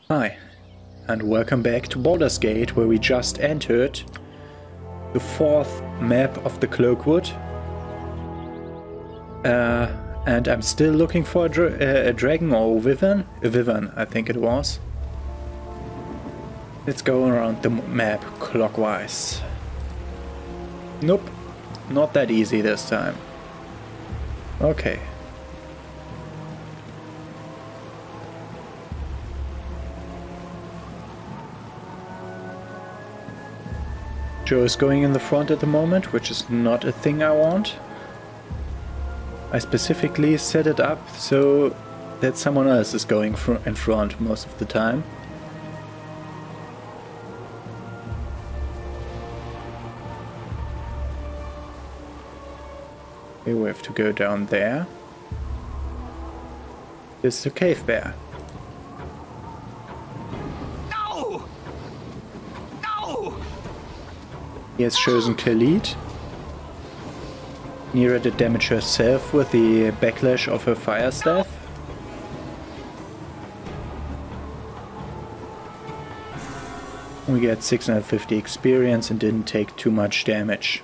Hi, and welcome back to Baldur's Gate, where we just entered the fourth map of the Cloakwood. And I'm still looking for a dragon or a wyvern. A wyvern, I think it was. Let's go around the map clockwise. Nope, not that easy this time. Okay. Joe is going in the front at the moment, which is not a thing I want. I specifically set it up so that someone else is going in front most of the time. Okay, we have to go down there. This is a cave bear. No! No! He has chosen Khalid. Nira did damage herself with the backlash of her fire staff. We get 650 experience and didn't take too much damage.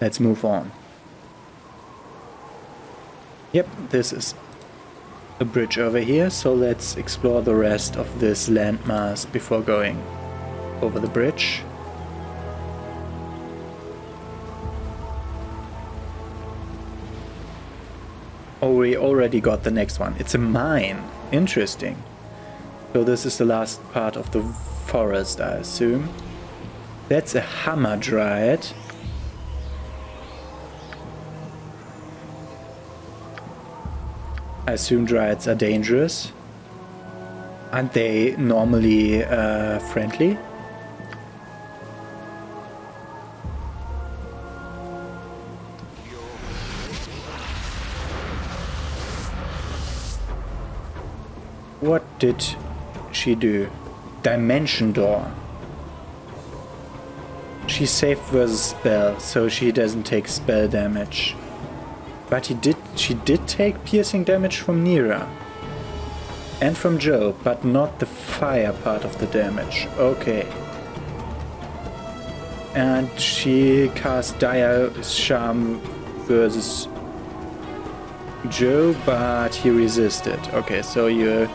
Let's move on. Yep, this is a bridge over here, so let's explore the rest of this landmass before going over the bridge. Oh, we already got the next one. It's a mine. Interesting. So this is the last part of the forest, I assume. That's a hammer dryad. I assume dryads are dangerous. Aren't they normally friendly? What did she do? Dimension door. She's safe versus spell, so she doesn't take spell damage. But she did take piercing damage from Nira. And from Joe, but not the fire part of the damage. Okay. And she cast Dire Charm versus Joe, but he resisted. Okay, so you're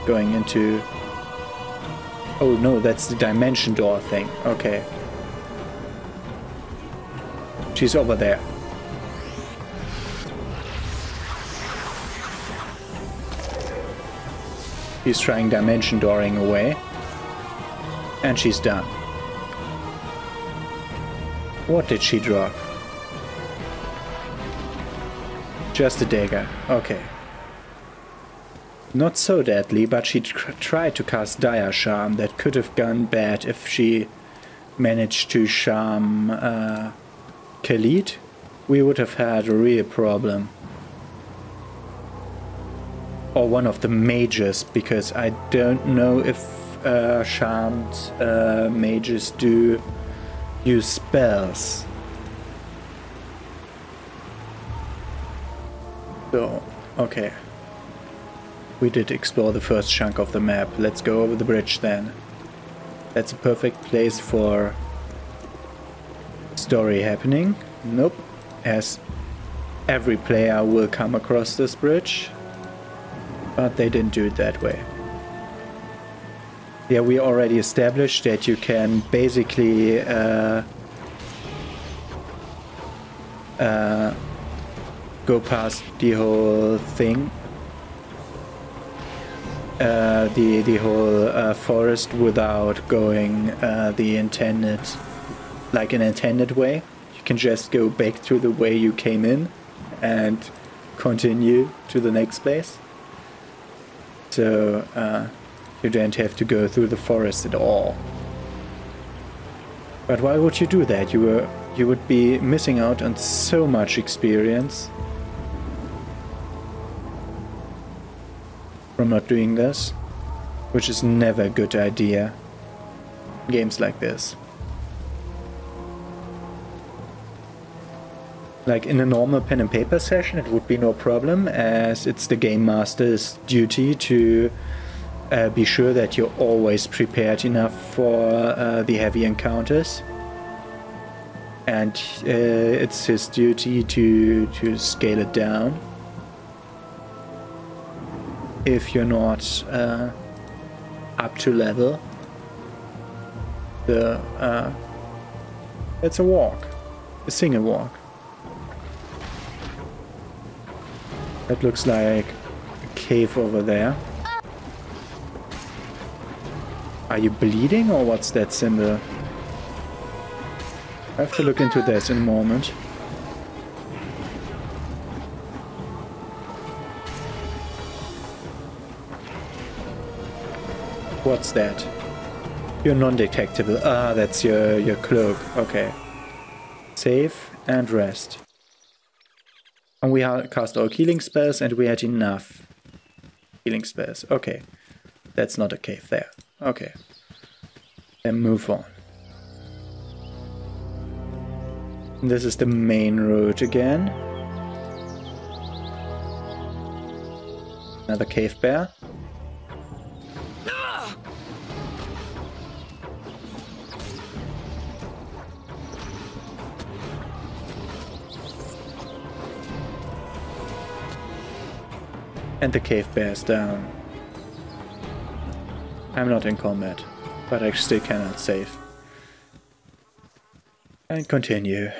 going into... Oh no, that's the dimension door thing. Okay. She's over there. She's trying dimension dooring away. And she's done. What did she drop? Just a dagger. Okay. Not so deadly, but she tried to cast Dire Charm. That could have gone bad if she managed to charm Khalid. We would have had a real problem. Or one of the mages, because I don't know if charmed mages do use spells. So, okay. We did explore the first chunk of the map. Let's go over the bridge then. That's a perfect place for story happening. Nope. As every player will come across this bridge. But they didn't do it that way. Yeah, we already established that you can basically go past the whole thing. The whole forest without going the intended, like an intended way. You can just go back to the way you came in and continue to the next place. So you don't have to go through the forest at all. But why would you do that? You would be missing out on so much experience from not doing this, which is never a good idea in games like this. Like in a normal pen and paper session it would be no problem, as it's the game master's duty to be sure that you're always prepared enough for the heavy encounters. And it's his duty to scale it down if you're not up to level. It's a walk, a single walk. That looks like a cave over there. Are you bleeding or what's that symbol? I have to look into this in a moment. What's that? You're non-detectable. Ah, that's your cloak. Okay. Save and rest. And we cast all healing spells and we had enough healing spells. Okay. That's not a cave there. Okay. Then move on. This is the main road again. Another cave bear. And the cave bear is down. I'm not in combat, but I still cannot save. And continue.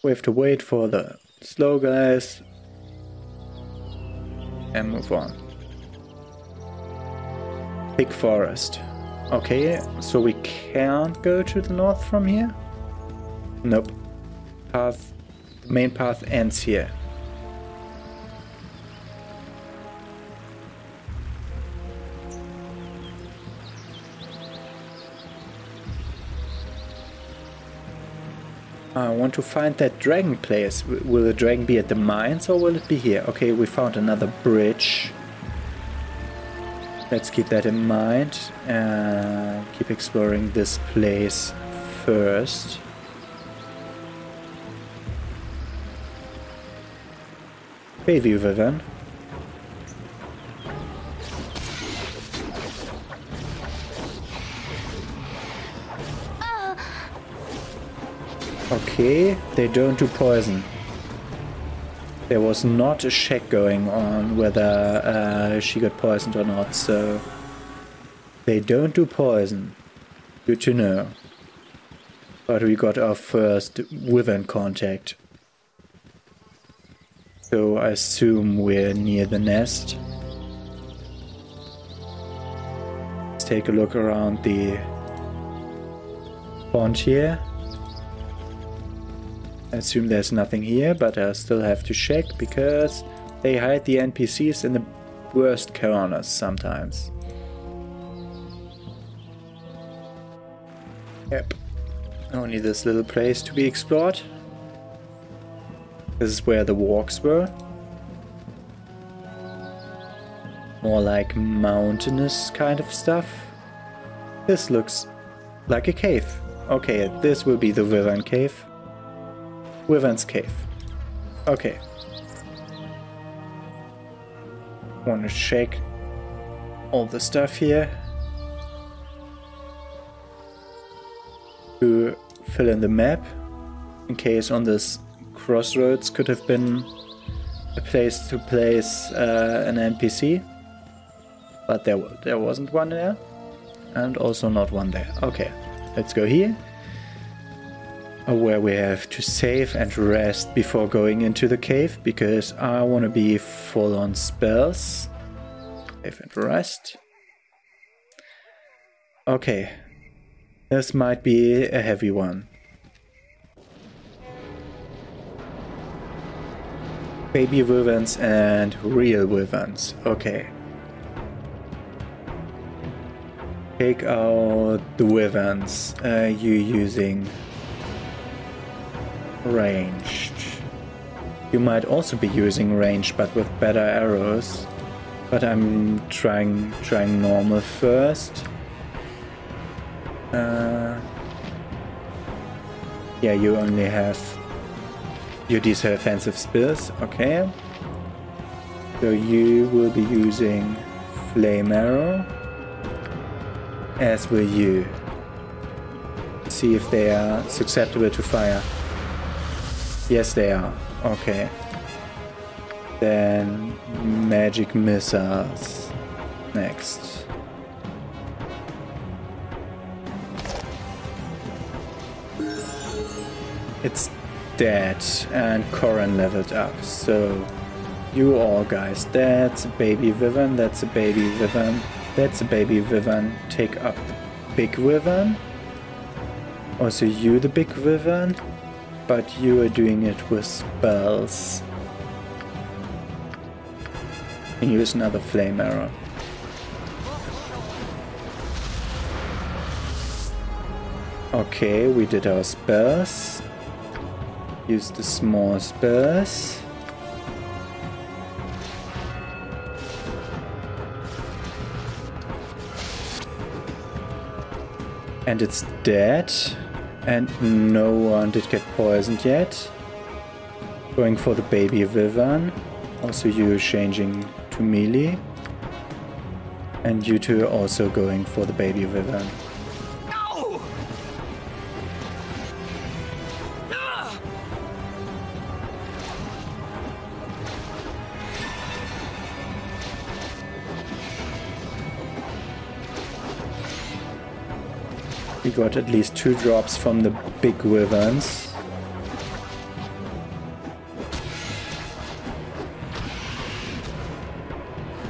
We have to wait for the slow guys and move on. Big forest. Okay, so we can't go to the north from here? Nope. The main path ends here. I want to find that dragon place. Will the dragon be at the mines or will it be here? Okay, we found another bridge. Let's keep that in mind and keep exploring this place first. Baby Wyvern. Okay, they don't do poison. There was not a check going on whether she got poisoned or not, so they don't do poison. Good to know. But we got our first Wyvern contact. So I assume we're near the nest. Let's take a look around the pond here. I assume there's nothing here, but I still have to check because they hide the NPCs in the worst corners sometimes. Yep. Only this little place to be explored. This is where the walks were. More like mountainous kind of stuff. This looks like a cave. Okay, this will be the Wyvern cave. Wyvern's cave. Okay. Want to check all the stuff here to fill in the map in case on this crossroads could have been a place to place an NPC, but there wasn't one there and also not one there. Okay, let's go here where we have to save and rest before going into the cave because I want to be full on spells. Save and rest. Okay, this might be a heavy one. Baby wyverns and real wyverns. Okay. Take out the wyverns. You using ranged. You might also be using ranged but with better arrows. But I'm trying normal first. Yeah, you only have your diesel offensive spells. Okay. So you will be using flame arrow, as will you. See if they are susceptible to fire. Yes, they are. Okay. Then magic missiles next. It's dead, and Gorion leveled up. So you all guys, that's a baby wyvern, that's a baby wyvern, that's a baby wyvern. Take up the big wyvern. Also you the big wyvern, but you are doing it with spells. And use another flame arrow. Okay, we did our spells. Use the small spells. And it's dead. And no one did get poisoned yet. Going for the baby wyvern. Also you changing to melee. And you two also going for the baby wyvern. No! We got at least 2 drops from the big wyverns.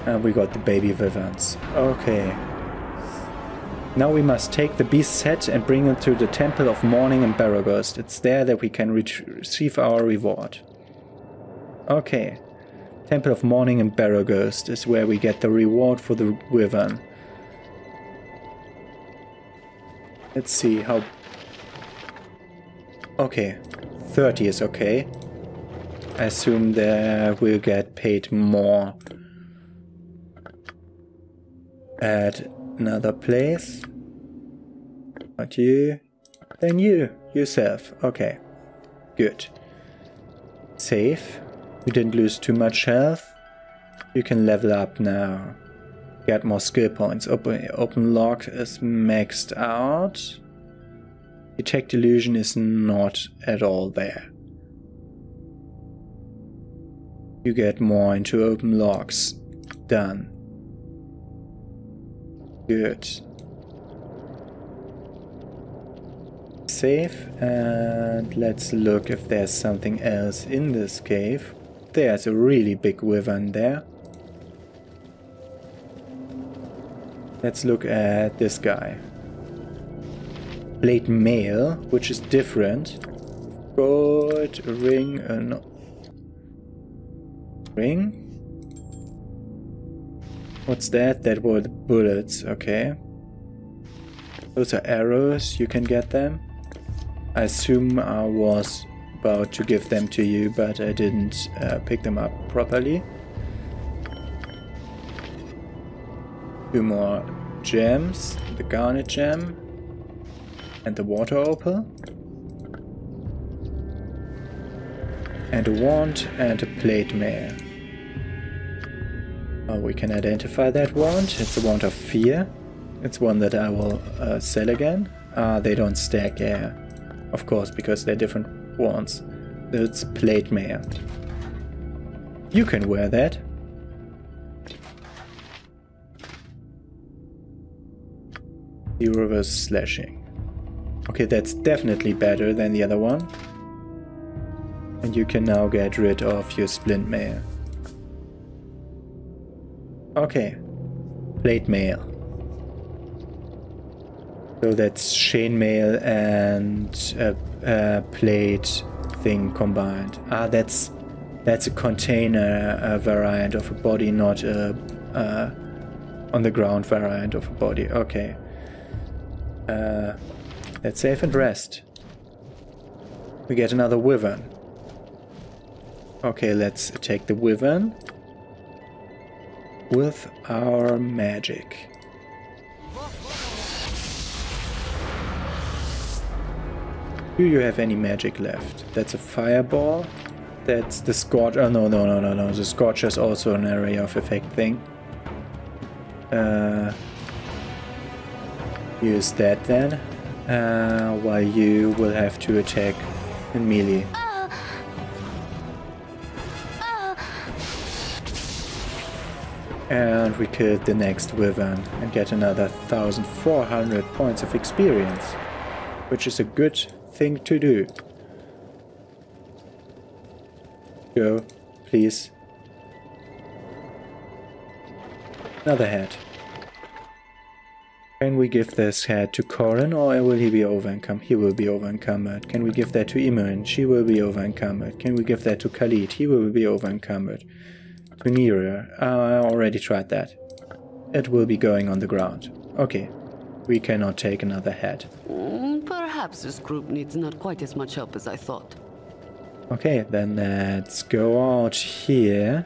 And we got the baby wyverns. Okay. Now we must take the beast's head and bring it to the Temple of Mourning in Barraghost. It's there that we can receive our reward. Okay. Temple of Mourning in Barraghost is where we get the reward for the wyvern. Let's see how... Okay. 30 is okay. I assume that we'll get paid more at another place. Not you. Then you. Yourself. Okay. Good. Save. You didn't lose too much health. You can level up now. Get more skill points. Open lock is maxed out. Detect illusion is not at all there. You get more into open locks. Done. Good. Save, and let's look if there's something else in this cave. There's a really big wyvern there. Let's look at this guy. Plate mail, which is different. Gold ring, no. Ring? What's that? That were the bullets, okay. Those are arrows, you can get them. I assume I was about to give them to you, but I didn't pick them up properly. 2 more gems, the garnet gem and the water opal. And a wand and a plate mail. Oh, we can identify that wand. It's a wand of fear. It's one that I will sell again. They don't stack, yeah. Of course, because they're different wands. It's plate mail. You can wear that. Zero versus slashing. Okay, that's definitely better than the other one. And you can now get rid of your splint mail. Okay. Plate mail. So that's chainmail and a plate thing combined. Ah, that's a container variant of a body, not a on the ground variant of a body. Okay. Let's save and rest. We get another wyvern. Okay, let's take the wyvern with our magic. Do you have any magic left? That's a fireball. That's the Scorch. Oh, no. The Scorcher is also an area of effect thing. Use that then. While you will have to attack in melee. And we killed the next Wyvern and get another 1,400 points of experience, which is a good thing to do. Go, please. Another head. Can we give this head to Gorion, or will he be over-encumbered? He will be over-encumbered. Can we give that to Imoen? She will be over-encumbered. Can we give that to Khalid? He will be over-encumbered. To Nira. I already tried that. It will be going on the ground. Okay. We cannot take another head. Perhaps this group needs not quite as much help as I thought. Okay, then let's go out here.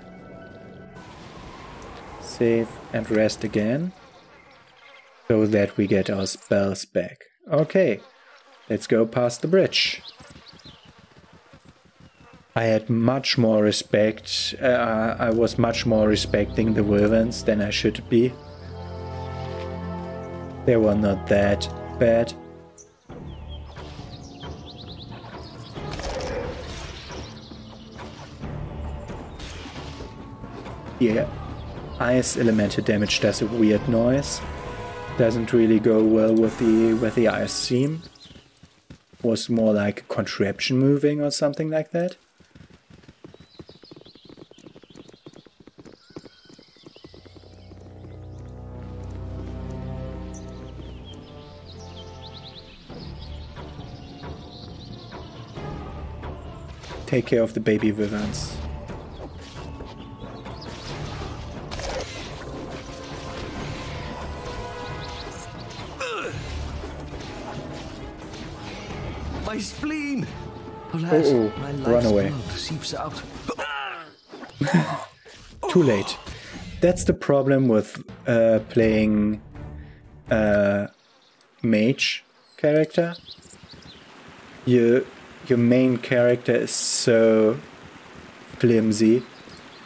Save and rest again. So that we get our spells back. Okay, let's go past the bridge. I had much more respect. I was much more respecting the Wyverns than I should be. They were not that bad. Yeah, ice elemental damage does a weird noise. Doesn't really go well with the ice theme. Was more like a contraption moving or something like that. Take care of the baby Wyverns. My spleen! Alas, my run away. blood seeps out. Too late. That's the problem with playing mage character. Your main character is so flimsy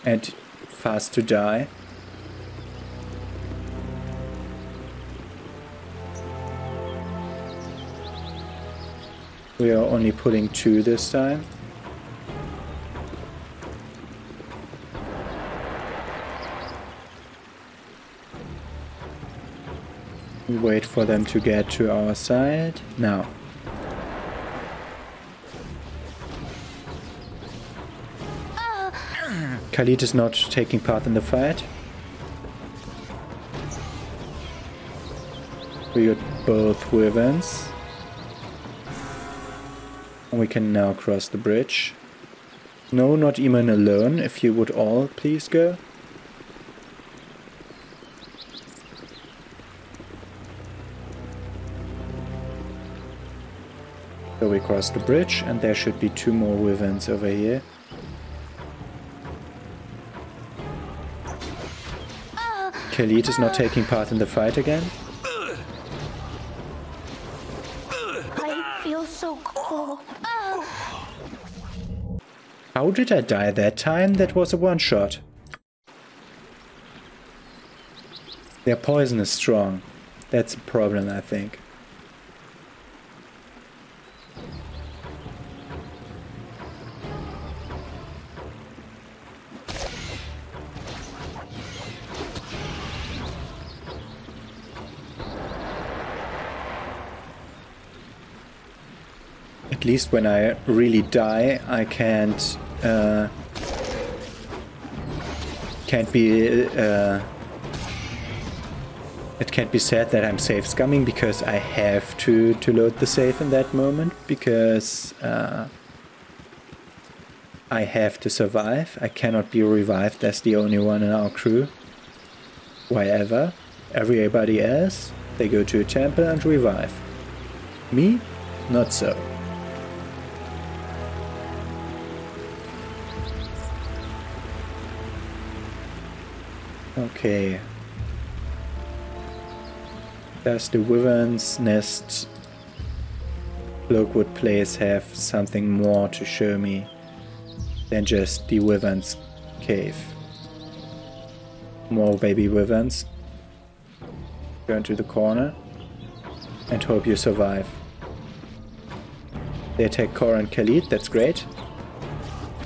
and fast to die. We are only pulling 2 this time. We wait for them to get to our side. Now. Khalid is not taking part in the fight. We got both Wyverns. We can now cross the bridge. No, not even alone. If you would all please go. So we cross the bridge and there should be 2 more Wyverns over here. Khalid is not taking part in the fight again. I feel so cold. How did I die that time? That was a one-shot. Their poison is strong. That's a problem, I think. At least when I really die, I can't be it can't be said that I'm safe scumming, because I have to load the save in that moment, because I have to survive. I cannot be revived as the only one in our crew. Why ever? Everybody else, they go to a temple and revive. Me? Not so. Okay. Does the Wyvern's Nest Cloakwood place have something more to show me? than just the Wyvern's cave. More baby Wyverns. Turn to the corner and hope you survive. They attack Cora and Khalid, that's great.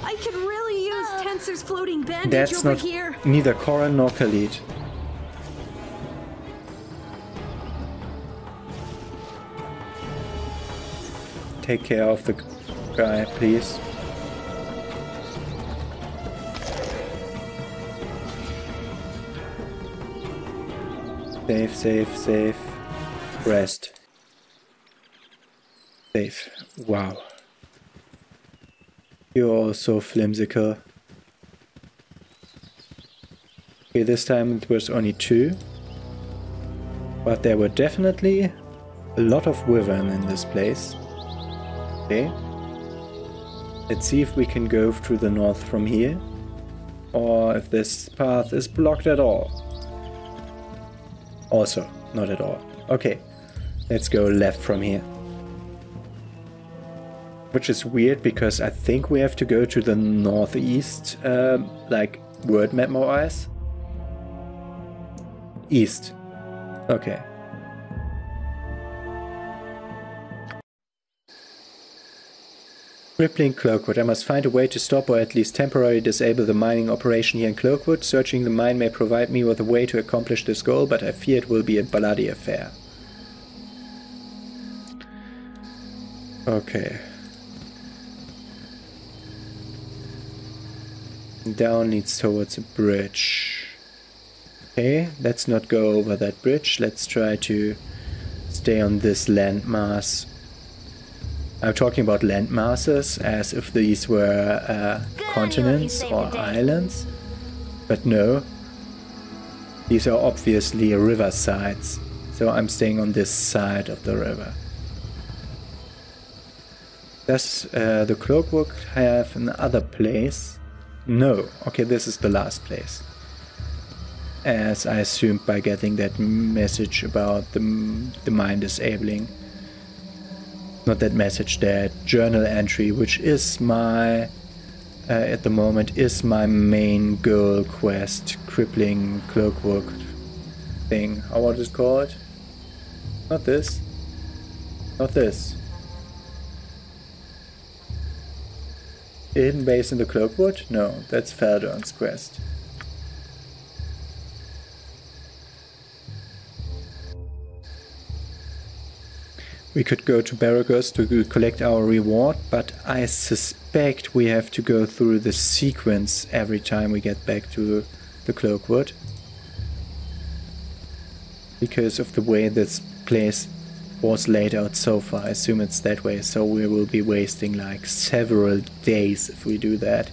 I could really use Tensor's floating bandage That's over not here. neither Cora nor Khalid. Take care of the guy, please. Save, save, save. Rest. Save. Wow. You're all so flimsical. Okay, this time it was only 2. But there were definitely a lot of wyvern in this place. Okay. Let's see if we can go through the north from here. Or if this path is blocked at all. Also, not at all. Okay. Let's go left from here. Which is weird because I think we have to go to the northeast, like word map more eyes. East. Okay. Crippling Cloakwood. I must find a way to stop or at least temporarily disable the mining operation here in Cloakwood. Searching the mine may provide me with a way to accomplish this goal, but I fear it will be a bloody affair. Okay. Down leads towards a bridge. Okay, let's not go over that bridge. Let's try to stay on this landmass. I'm talking about landmasses as if these were continents or islands. But no. These are obviously river sides. So I'm staying on this side of the river. Does the Cloakwood have another place? No. Okay, this is the last place. As I assumed by getting that message about the mine disabling. Not that message, that journal entry, which is my, at the moment, is my main goal quest. Crippling Cloakwood thing. How what is it called? Not this. Not this. Hidden base in the Cloakwood? No, that's Baldur's quest. We could go to Barragos to collect our reward, but I suspect we have to go through the sequence every time we get back to the Cloakwood. Because of the way this place was laid out so far, I assume it's that way, so we will be wasting like several days if we do that.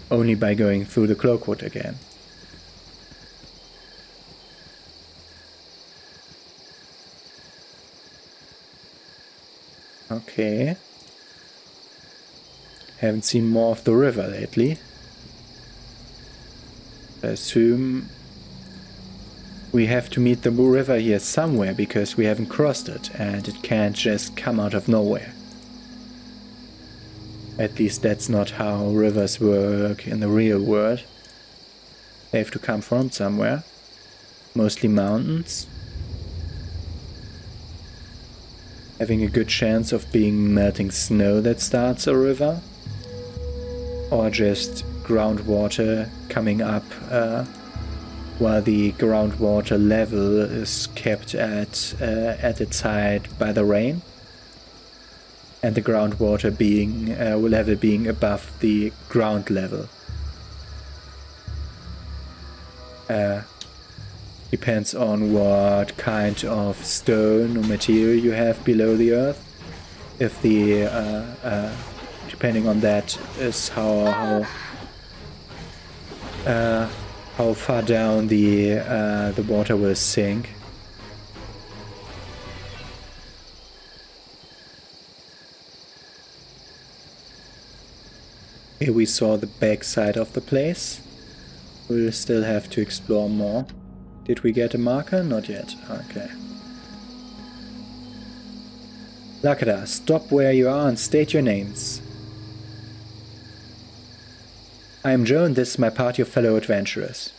Only by going through the Cloakwood again. Okay. Haven't seen more of the river lately. I assume we have to meet the river here somewhere because we haven't crossed it and it can't just come out of nowhere. At least that's not how rivers work in the real world. They have to come from somewhere. Mostly mountains. Having a good chance of being melting snow that starts a river, or just groundwater coming up while the groundwater level is kept at its height by the rain, and the groundwater being level being above the ground level. Depends on what kind of stone or material you have below the earth. If the depending on that is how far down the water will sink. Here we saw the back side of the place. We'll still have to explore more. Did we get a marker? Not yet. Okay. Lakada, stop where you are and state your names. I am Joe and this is my party of fellow adventurers.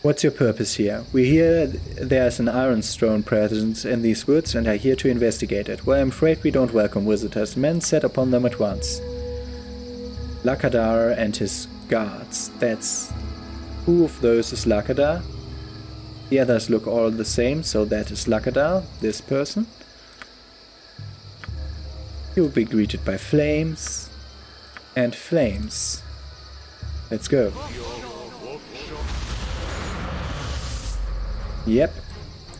What's your purpose here? We hear there's an ironstone presence in these woods and are here to investigate it. Well, I'm afraid we don't welcome visitors. Men set upon them at once. Lakadar and his guards. That's... Who of those is Lakadar? The others look all the same, so that is Lakadar, this person. He will be greeted by flames and flames. Let's go. Yep.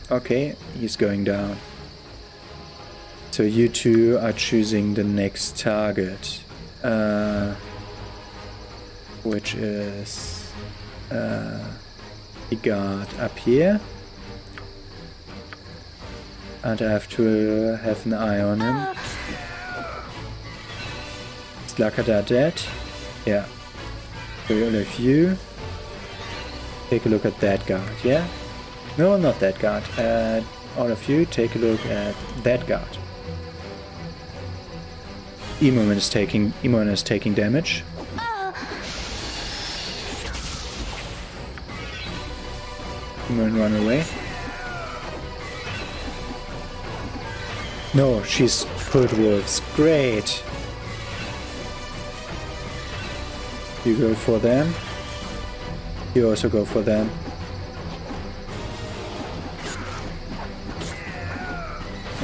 Okay, he's going down. So you two are choosing the next target. Which is the guard up here. And I have to have an eye on him. Is Lakada dead? Yeah. So all of you take a look at that guard, yeah? No, not that guard. All of you take a look at that guard. Emon is taking damage. Emon, run away. No, she's foot wolves. Great. You go for them. You also go for them.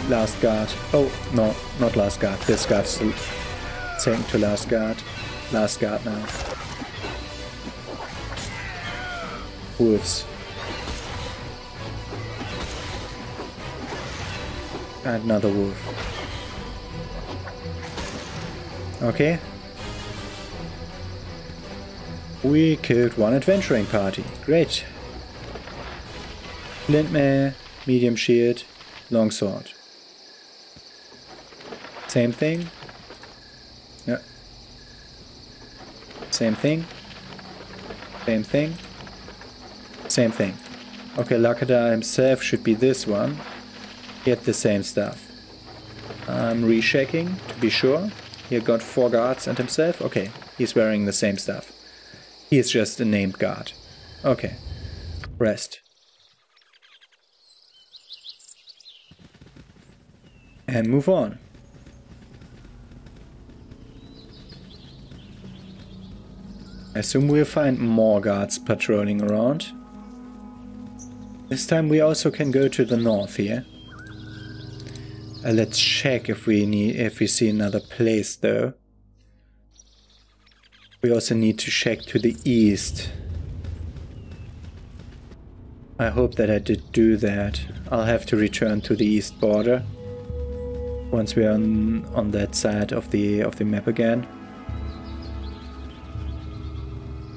Last guard. Oh, no, not last guard. This guard's second to last guard. Last guard now. Wolves. And another wolf. Okay. We killed one adventuring party. Great. Flintmare, medium shield, longsword. Same thing. Yeah. Same thing. Same thing. Same thing. Okay, Lakada himself should be this one. He had the same stuff. I'm rechecking to be sure. He got 4 guards and himself. Okay, he's wearing the same stuff. He is just a named guard. Okay. Rest. And move on. I assume we'll find more guards patrolling around. This time we also can go to the north here. Let's check if we see another place though. We also need to check to the east. I hope that I did do that. I'll have to return to the east border once we're on that side of the map again.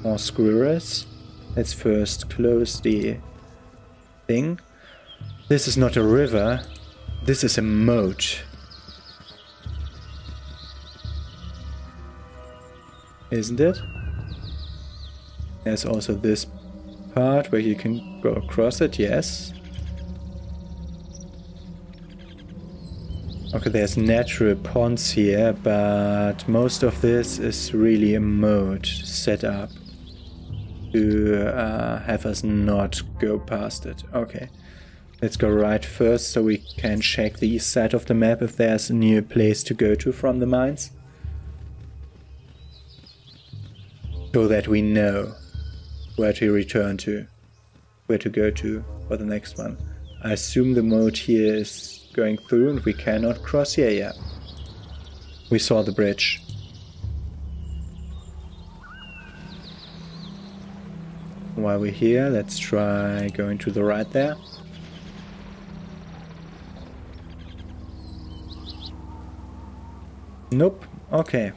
More squirrels. Let's first close the thing. This is not a river. This is a moat. Isn't it? There's also this part where you can go across it, yes. Okay, there's natural ponds here, but most of this is really a moat set up to have us not go past it. Okay, let's go right first so we can check the east side of the map if there's a new place to go to from the mines. So that we know where to return to, where to go to for the next one. I assume the moat here is going through and we cannot cross here, yeah. We saw the bridge. While we're here, let's try going to the right there. Nope, okay.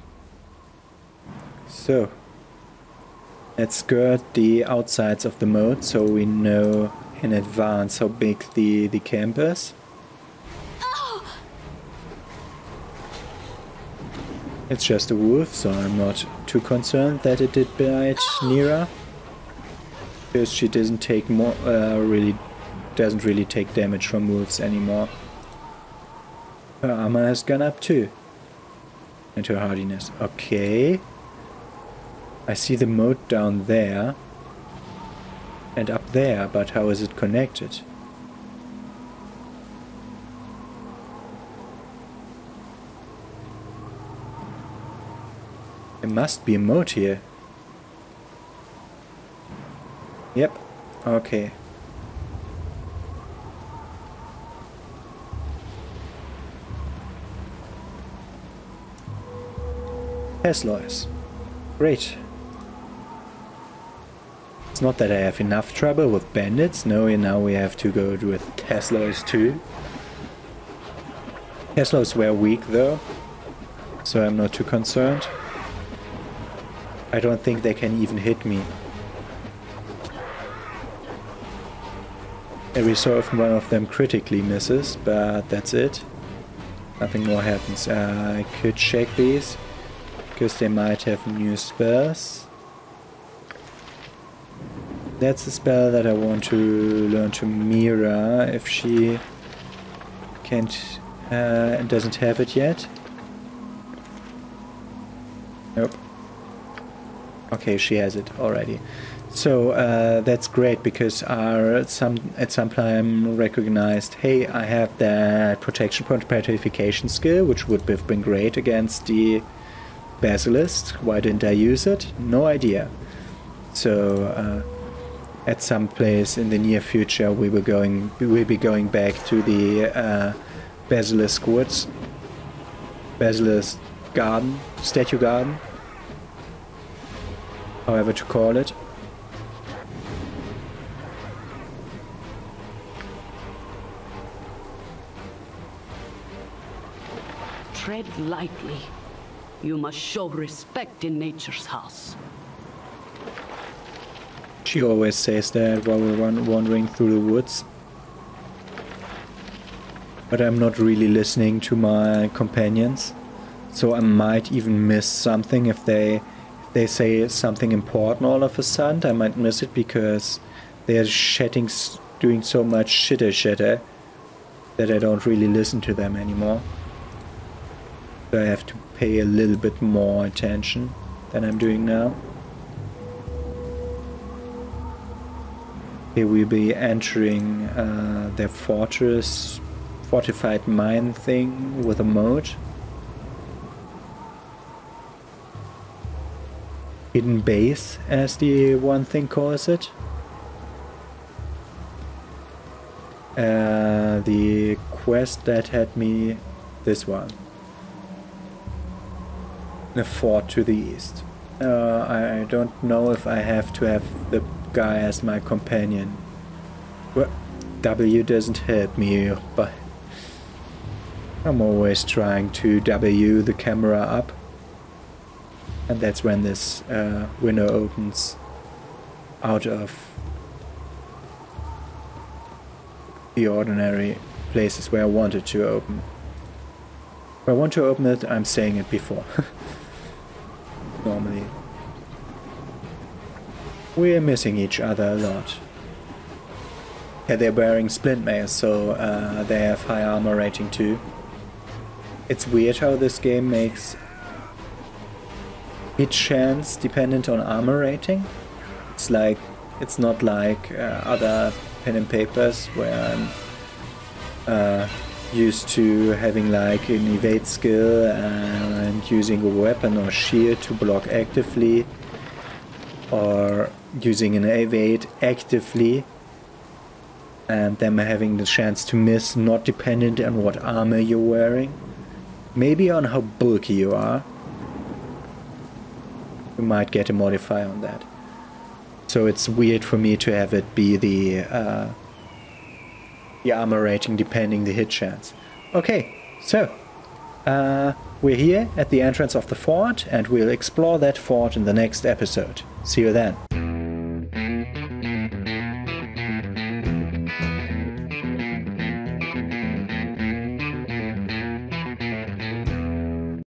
So let's skirt the outsides of the moat so we know in advance how big the camp is. It's just a wolf, so I'm not too concerned that it did bite Nira. Because she doesn't take doesn't really take damage from wolves anymore. Her armor has gone up too. And her hardiness. Okay. I see the moat down there. And up there, but how is it connected? There must be a moat here. Yep. Okay. Teslois. Great. It's not that I have enough trouble with bandits. No, now we have to go with Teslois too. Teslois were weak though, so I'm not too concerned. I don't think they can even hit me. Every so often one of them critically misses, but that's it. Nothing more happens. I could check these, because they might have new spells. That's the spell that I want to learn to Mira, if she can't doesn't have it yet. Nope. Okay, she has it already. So that's great, because at some time recognized, hey, I have that protection point petrification skill, which would have been great against the basilisk. Why didn't I use it? No idea. So at some place in the near future we will be going back to the basilisk woods, basilisk garden, statue garden, however to call it. Tread lightly. You must show respect in nature's house. She always says that while we're wandering through the woods. But I'm not really listening to my companions, so I might even miss something if they say something important all of a sudden. I might miss it because they're doing so much shitter that I don't really listen to them anymore. So I have to pay a little bit more attention than I'm doing now. Here we'll be entering their fortress, fortified mine thing with a moat. Hidden base, as the one thing calls it. The quest that had me, this one. The fort to the east. I don't know if I have to have the guy as my companion. Well, W doesn't help me, but I'm always trying to W the camera up. And that's when this window opens out of the ordinary places where I wanted to open. If I want to open it, I'm saying it before. Normally. We're missing each other a lot. Yeah, they're wearing splint mail, so they have high armor rating too. It's weird how this game makes hit chance dependent on armor rating. It's not like other pen and papers where I'm used to having like an evade skill and using a weapon or shield to block actively, or using an evade actively and them having the chance to miss, not dependent on what armor you're wearing. Maybe on how bulky you are. You might get a modifier on that. So it's weird for me to have it be the armor rating depending the hit chance. Okay, so we're here at the entrance of the fort, and we'll explore that fort in the next episode. See you then.